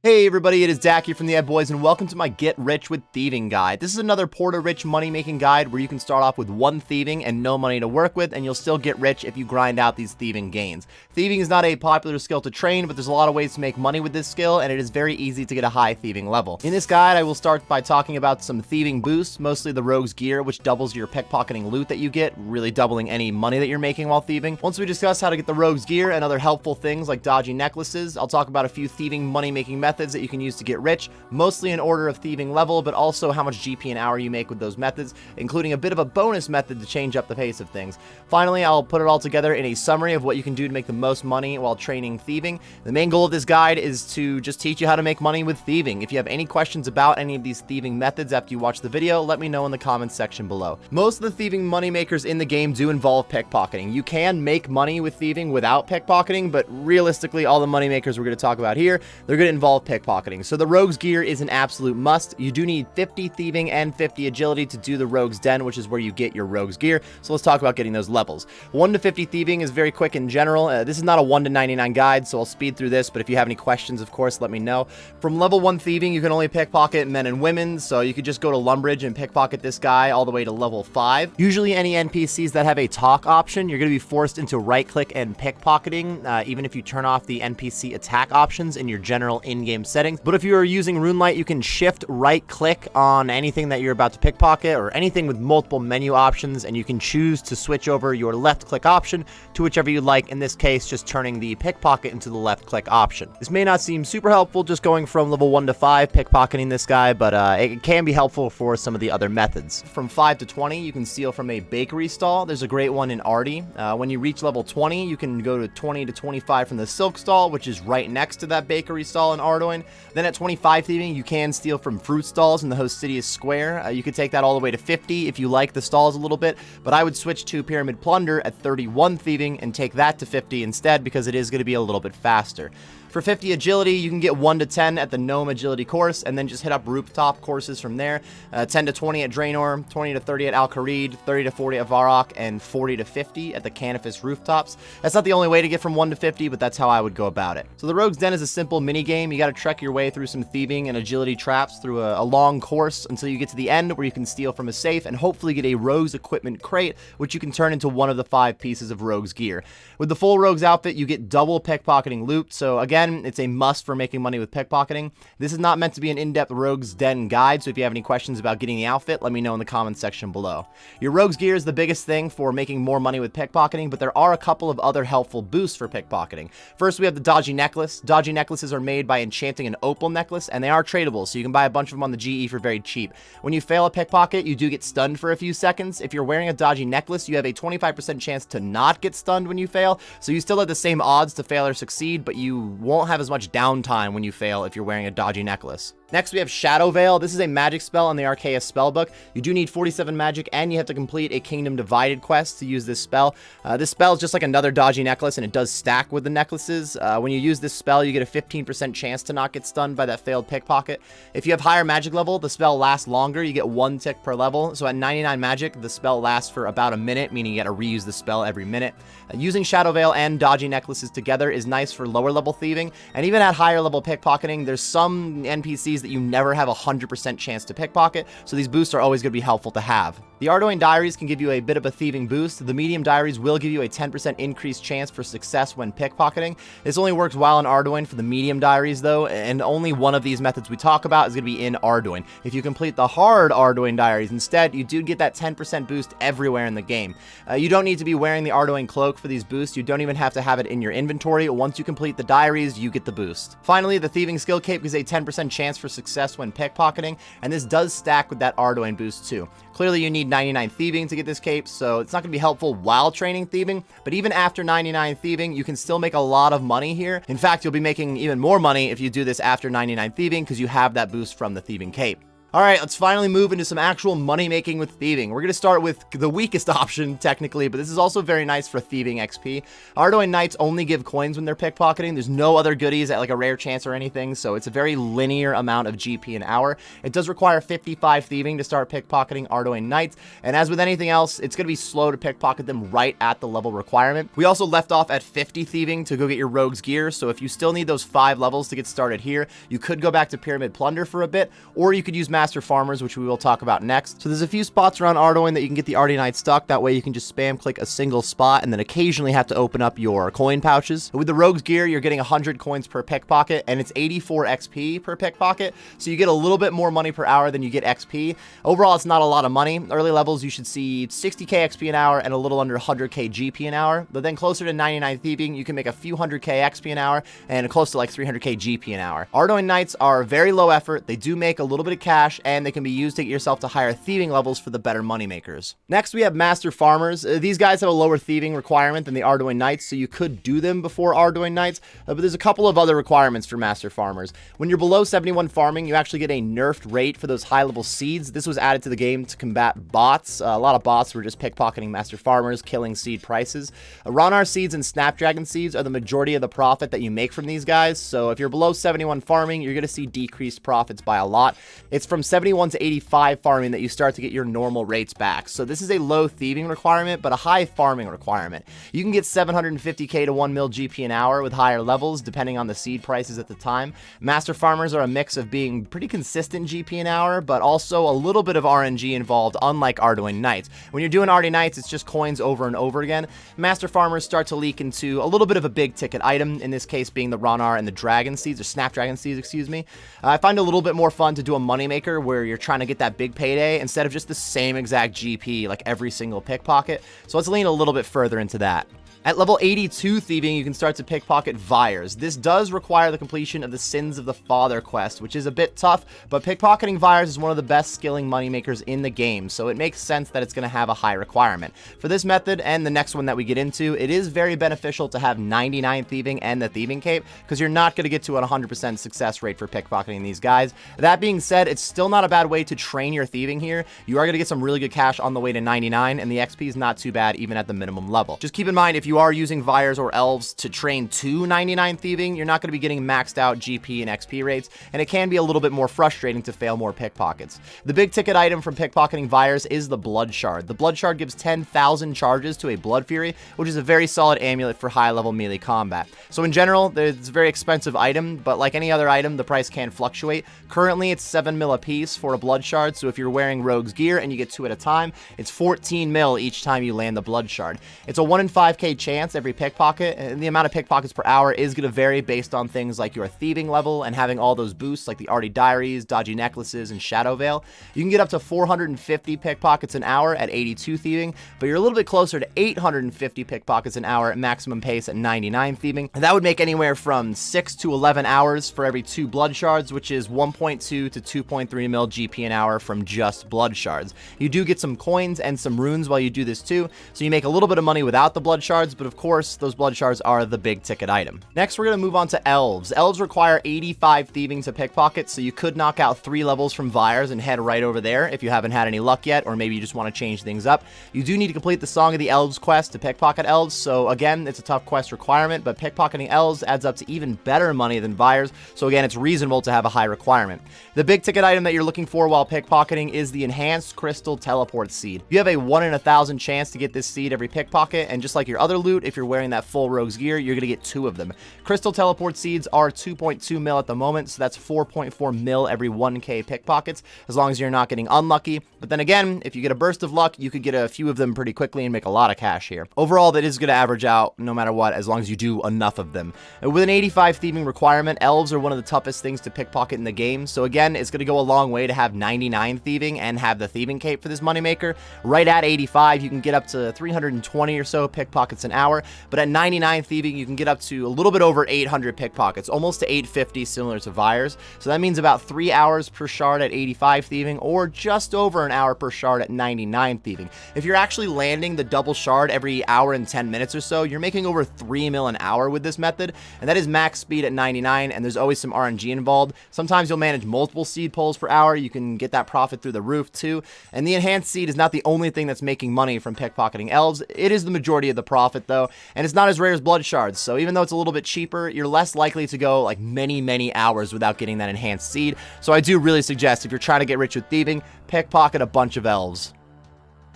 Hey everybody, it is Dak here from the Ed Boys, and welcome to my Get Rich with Thieving guide. This is another Porta-Rich money-making guide where you can start off with one thieving and no money to work with, and you'll still get rich if you grind out these thieving gains. Thieving is not a popular skill to train, but there's a lot of ways to make money with this skill, and it is very easy to get a high thieving level. In this guide, I will start by talking about some thieving boosts, mostly the Rogue's Gear, which doubles your pickpocketing loot that you get, really doubling any money that you're making while thieving. Once we discuss how to get the Rogue's Gear and other helpful things like Dodgy Necklaces, I'll talk about a few thieving money-making methods that you can use to get rich, mostly in order of thieving level, but also how much GP an hour you make with those methods, including a bit of a bonus method to change up the pace of things. Finally, I'll put it all together in a summary of what you can do to make the most money while training thieving. The main goal of this guide is to just teach you how to make money with thieving. If you have any questions about any of these thieving methods after you watch the video, let me know in the comments section below. Most of the thieving money makers in the game do involve pickpocketing. You can make money with thieving without pickpocketing, but realistically, all the money makers we're going to talk about here, they're going to involve pickpocketing. So the Rogue's Gear is an absolute must. You do need 50 thieving and 50 agility to do the Rogue's Den, which is where you get your Rogue's Gear. So let's talk about getting those levels. 1 to 50 thieving is very quick in general. This is not a 1 to 99 guide, so I'll speed through this, but if you have any questions, of course, let me know. From level 1 thieving, you can only pickpocket men and women, so you could just go to Lumbridge and pickpocket this guy all the way to level 5. Usually any NPCs that have a talk option, you're going to be forced into right-click and pickpocketing, even if you turn off the NPC attack options in your general in-game settings. But if you are using RuneLite, you can shift right-click on anything that you're about to pickpocket or anything with multiple menu options, and you can choose to switch over your left-click option to whichever you like, in this case, just turning the pickpocket into the left-click option. This may not seem super helpful just going from level 1 to 5 pickpocketing this guy, but it can be helpful for some of the other methods. From 5 to 20, you can steal from a bakery stall. There's a great one in Arty. When you reach level 20, you can go to 20 to 25 from the silk stall, which is right next to that bakery stall in Ardoin. Then at 25 thieving, you can steal from fruit stalls in the host city square. You could take that all the way to 50 if you like the stalls a little bit, but I would switch to pyramid plunder at 31 thieving and take that to 50 instead, because it is going to be a little bit faster. For 50 agility, you can get 1 to 10 at the Gnome agility course, and then just hit up rooftop courses from there. 10 to 20 at Draenor, 20 to 30 at Al Kharid, 30 to 40 at Varrock, and 40 to 50 at the Canifis rooftops. That's not the only way to get from 1 to 50, but that's how I would go about it. So the Rogue's Den is a simple mini game. You got to trek your way through some thieving and agility traps through a long course until you get to the end where you can steal from a safe and hopefully get a Rogue's equipment crate, which you can turn into one of the 5 pieces of Rogue's Gear. With the full Rogue's outfit, you get double pickpocketing loot, so again, it's a must for making money with pickpocketing. This is not meant to be an in-depth Rogue's Den guide, so if you have any questions about getting the outfit, let me know in the comments section below. Your Rogue's Gear is the biggest thing for making more money with pickpocketing, but there are a couple of other helpful boosts for pickpocketing. First, we have the Dodgy Necklace. Dodgy Necklaces are made by enchanting an opal necklace, and they are tradable, so you can buy a bunch of them on the GE for very cheap. When you fail a pickpocket, you do get stunned for a few seconds. If you're wearing a Dodgy Necklace, you have a 25% chance to not get stunned when you fail, so you still have the same odds to fail or succeed, but you won't have as much downtime when you fail if you're wearing a Dodgy Necklace. Next, we have Shadow Veil. This is a magic spell in the Arceus spellbook. You do need 47 magic, and you have to complete a Kingdom Divided quest to use this spell. This spell is just like another Dodgy Necklace, and it does stack with the necklaces. When you use this spell, you get a 15% chance to not get stunned by that failed pickpocket. If you have higher magic level, the spell lasts longer. You get 1 tick per level. So at 99 magic, the spell lasts for about a minute, meaning you got to reuse the spell every minute. Using Shadow Veil and Dodgy Necklaces together is nice for lower level thieving, and even at higher level pickpocketing, there's some NPCs that you never have a 100% chance to pickpocket, so these boosts are always going to be helpful to have. The Ardoin Diaries can give you a bit of a thieving boost. The Medium Diaries will give you a 10% increased chance for success when pickpocketing. This only works well in Ardoin for the Medium Diaries though, and only one of these methods we talk about is going to be in Ardoin. If you complete the hard Ardoin Diaries instead, you do get that 10% boost everywhere in the game. You don't need to be wearing the Ardoin Cloak for these boosts. You don't even have to have it in your inventory. Once you complete the diaries, you get the boost. Finally, the Thieving Skill Cape gives a 10% chance for success when pickpocketing, and this does stack with that Ardoin boost too. Clearly, you need 99 thieving to get this cape, so it's not going to be helpful while training thieving, but even after 99 thieving, you can still make a lot of money here. In fact, you'll be making even more money if you do this after 99 thieving because you have that boost from the thieving cape. All right, let's finally move into some actual money making with thieving. We're going to start with the weakest option, technically, but this is also very nice for thieving XP. Ardoin Knights only give coins when they're pickpocketing. There's no other goodies at like a rare chance or anything, so it's a very linear amount of GP an hour. It does require 55 thieving to start pickpocketing Ardoin Knights, and as with anything else, it's going to be slow to pickpocket them right at the level requirement. We also left off at 50 thieving to go get your rogue's gear, so if you still need those 5 levels to get started here, you could go back to Pyramid Plunder for a bit, or you could use Master Farmers, which we will talk about next. So there's a few spots around Ardoin that you can get the Ardoin Knight stuck. That way you can just spam click a single spot and then occasionally have to open up your coin pouches. With the rogue's gear, you're getting 100 coins per pickpocket, and it's 84 XP per pickpocket, so you get a little bit more money per hour than you get XP. Overall, it's not a lot of money. Early levels, you should see 60k XP an hour and a little under 100k GP an hour, but then closer to 99 thieving, you can make a few 100k XP an hour and close to like 300k GP an hour. Ardoin Knights are very low effort. They do make a little bit of cash, and they can be used to get yourself to higher thieving levels for the better money makers. Next, we have Master Farmers. These guys have a lower thieving requirement than the Ardoin Knights, so you could do them before Ardoin Knights, but there's a couple of other requirements for Master Farmers. When you're below 71 farming, you actually get a nerfed rate for those high-level seeds. This was added to the game to combat bots. A lot of bots were just pickpocketing Master Farmers, killing seed prices. Ronar seeds and Snapdragon seeds are the majority of the profit that you make from these guys, so if you're below 71 farming, you're going to see decreased profits by a lot. It's from 71 to 85 farming that you start to get your normal rates back. So this is a low thieving requirement, but a high farming requirement. You can get 750k to 1 mil GP an hour with higher levels, depending on the seed prices at the time. Master Farmers are a mix of being pretty consistent GP an hour, but also a little bit of RNG involved, unlike Ardoin Knights. When you're doing Ardoin Knights, it's just coins over and over again. Master Farmers start to leak into a little bit of a big ticket item, in this case being the Ronar and the Dragon Seeds, or Snapdragon Seeds, excuse me. I find it a little bit more fun to do a moneymaker where you're trying to get that big payday instead of just the same exact GP like every single pickpocket. So let's lean a little bit further into that. At level 82 thieving, you can start to pickpocket Vyres. This does require the completion of the Sins of the Father quest, which is a bit tough, but pickpocketing Vyres is one of the best skilling moneymakers in the game, so it makes sense that it's going to have a high requirement. For this method and the next one that we get into, it is very beneficial to have 99 thieving and the thieving cape, because you're not going to get to a 100% success rate for pickpocketing these guys. That being said, it's still not a bad way to train your thieving here. You are going to get some really good cash on the way to 99, and the XP is not too bad even at the minimum level. Just keep in mind, if you are using Vyres or Elves to train to 99 thieving, you're not going to be getting maxed out GP and XP rates, and it can be a little bit more frustrating to fail more pickpockets. The big ticket item from pickpocketing Vyres is the Blood Shard. The Blood Shard gives 10,000 charges to a Blood Fury, which is a very solid amulet for high level melee combat. So in general, it's a very expensive item, but like any other item, the price can fluctuate. Currently, it's 7 mil a piece for a Blood Shard, so if you're wearing Rogue's gear and you get 2 at a time, it's 14 mil each time you land the Blood Shard. It's a 1 in 5k chance every pickpocket, and the amount of pickpockets per hour is going to vary based on things like your thieving level and having all those boosts like the Arty Diaries, Dodgy Necklaces, and Shadow Veil. You can get up to 450 pickpockets an hour at 82 thieving, but you're a little bit closer to 850 pickpockets an hour at maximum pace at 99 thieving. And that would make anywhere from 6 to 11 hours for every 2 Blood Shards, which is 1.2 to 2.3 mil GP an hour from just Blood Shards. You do get some coins and some runes while you do this too, so you make a little bit of money without the Blood Shards, but of course, those Blood Shards are the big ticket item. Next, we're going to move on to Elves. Elves require 85 thieving to pickpocket, so you could knock out 3 levels from Vyres and head right over there if you haven't had any luck yet, or maybe you just want to change things up. You do need to complete the Song of the Elves quest to pickpocket Elves, so again, it's a tough quest requirement, but pickpocketing Elves adds up to even better money than Vyres, so again, it's reasonable to have a high requirement. The big ticket item that you're looking for while pickpocketing is the Enhanced Crystal Teleport Seed. You have a 1 in 1,000 chance to get this seed every pickpocket, and just like your other loot, if you're wearing that full Rogue's gear, you're going to get 2 of them. Crystal Teleport Seeds are 2.2 mil at the moment, so that's 4.4 mil every 1k pickpockets, as long as you're not getting unlucky. But then again, if you get a burst of luck, you could get a few of them pretty quickly and make a lot of cash here. Overall, that is going to average out no matter what, as long as you do enough of them. With an 85 thieving requirement, Elves are one of the toughest things to pickpocket in the game, so again, it's going to go a long way to have 99 thieving and have the thieving cape for this moneymaker. Right at 85, you can get up to 320 or so pickpockets an hour, but at 99 thieving, you can get up to a little bit over 800 pickpockets, almost to 850, similar to Vyres. So that means about 3 hours per shard at 85 thieving, or just over an hour per shard at 99 thieving. If you're actually landing the double shard every hour and 10 minutes or so, you're making over 3 mil an hour with this method, and that is max speed at 99, and there's always some RNG involved. Sometimes you'll manage multiple seed pulls per hour. You can get that profit through the roof too, and the enhanced seed is not the only thing that's making money from pickpocketing elves. It is the majority of the profit though, and it's not as rare as blood shards, so even though it's a little bit cheaper, you're less likely to go like many hours without getting that enhanced seed. So I do really suggest, if you're trying to get rich with thieving, pickpocket a bunch of elves.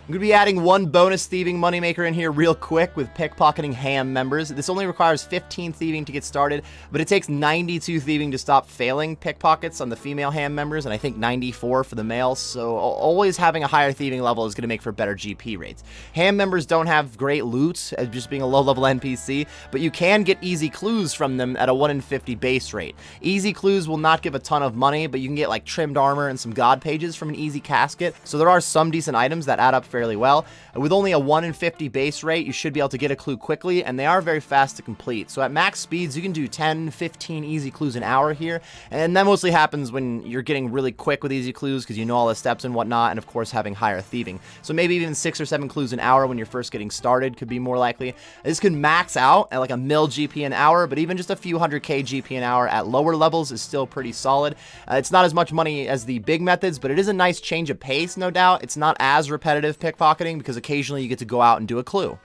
I'm going to be adding one bonus thieving moneymaker in here real quick with pickpocketing ham members. This only requires 15 thieving to get started, but it takes 92 thieving to stop failing pickpockets on the female ham members, and I think 94 for the males, so always having a higher thieving level is going to make for better GP rates. Ham members don't have great loot, as just being a low-level NPC, but you can get easy clues from them at a 1 in 50 base rate. Easy clues will not give a ton of money, but you can get like trimmed armor and some god pages from an easy casket, so there are some decent items that add up fairly well. With only a 1 in 50 base rate, you should be able to get a clue quickly, and they are very fast to complete. So at max speeds, you can do 10, 15 easy clues an hour here, and that mostly happens when you're getting really quick with easy clues because you know all the steps and whatnot, and of course having higher thieving. So maybe even 6 or 7 clues an hour when you're first getting started could be more likely. This could max out at like a mil GP an hour, but even just a few 100k GP an hour at lower levels is still pretty solid. It's not as much money as the big methods, but it is a nice change of pace, no doubt. It's not as repetitive pickpocketing because occasionally you get to go out and do a clue.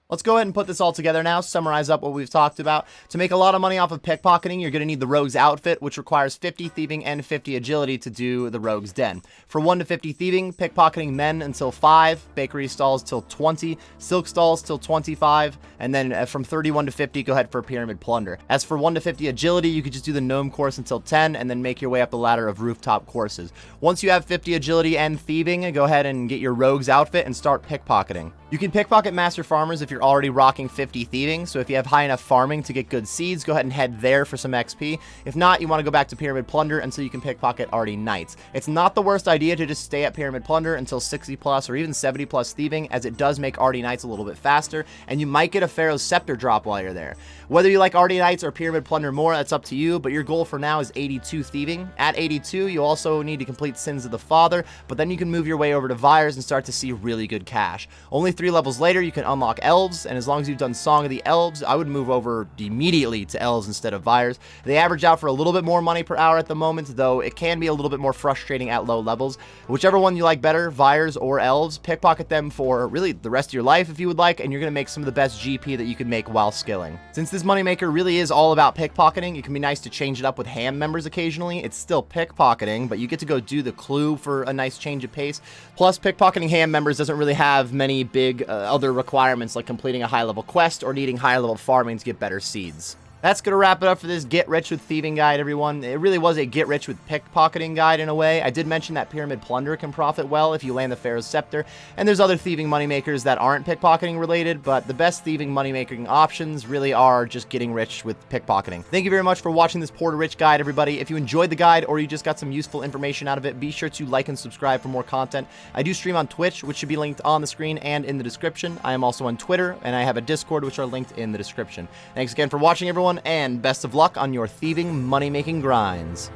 Let's go ahead and put this all together now, summarize up what we've talked about. To make a lot of money off of pickpocketing, you're going to need the Rogue's outfit, which requires 50 thieving and 50 agility to do the Rogue's Den. For 1 to 50 thieving, pickpocketing men until 5, bakery stalls till 20, silk stalls till 25, and then from 31 to 50, go ahead for pyramid plunder. As for 1 to 50 agility, you could just do the gnome course until 10, and then make your way up the ladder of rooftop courses. Once you have 50 agility and thieving, go ahead and get your Rogue's outfit and start pickpocketing. You can pickpocket master farmers if you're already rocking 50 thieving, so if you have high enough farming to get good seeds, go ahead and head there for some XP. If not, you want to go back to pyramid plunder until you can pickpocket already knights. It's not the worst idea to just stay at pyramid plunder until 60 plus or even 70 plus thieving, as it does make arty knights a little bit faster, and you might get a Pharaoh's Scepter drop while you're there. Whether you like arty knights or pyramid plunder more, that's up to you, but your goal for now is 82 thieving. At 82, you also need to complete Sins of the Father, but then you can move your way over to Vyres and start to see really good cash. Only 3 levels later, you can unlock Elves, and as long as you've done Song of the Elves, I would move over immediately to Elves instead of Vyres. They average out for a little bit more money per hour at the moment, though it can be a little bit more frustrating at low levels. Whichever one you like better, Vyres or Elves, pickpocket them for really the rest of your life if you would like, and you're going to make some of the best GP that you can make while skilling. Since this moneymaker really is all about pickpocketing, it can be nice to change it up with ham members occasionally. It's still pickpocketing, but you get to go do the clue for a nice change of pace. Plus, pickpocketing ham members doesn't really have many big other requirements like completing a high-level quest or needing higher-level farming to get better seeds. That's going to wrap it up for this Get Rich with Thieving guide, everyone. It really was a Get Rich with Pickpocketing guide in a way. I did mention that Pyramid Plunder can profit well if you land the Pharaoh's Scepter, and there's other thieving moneymakers that aren't pickpocketing related, but the best thieving moneymaking options really are just getting rich with pickpocketing. Thank you very much for watching this Poor to Rich guide, everybody. If you enjoyed the guide or you just got some useful information out of it, be sure to like and subscribe for more content. I do stream on Twitch, which should be linked on the screen and in the description. I am also on Twitter, and I have a Discord, which are linked in the description. Thanks again for watching, everyone, and best of luck on your thieving money-making grinds.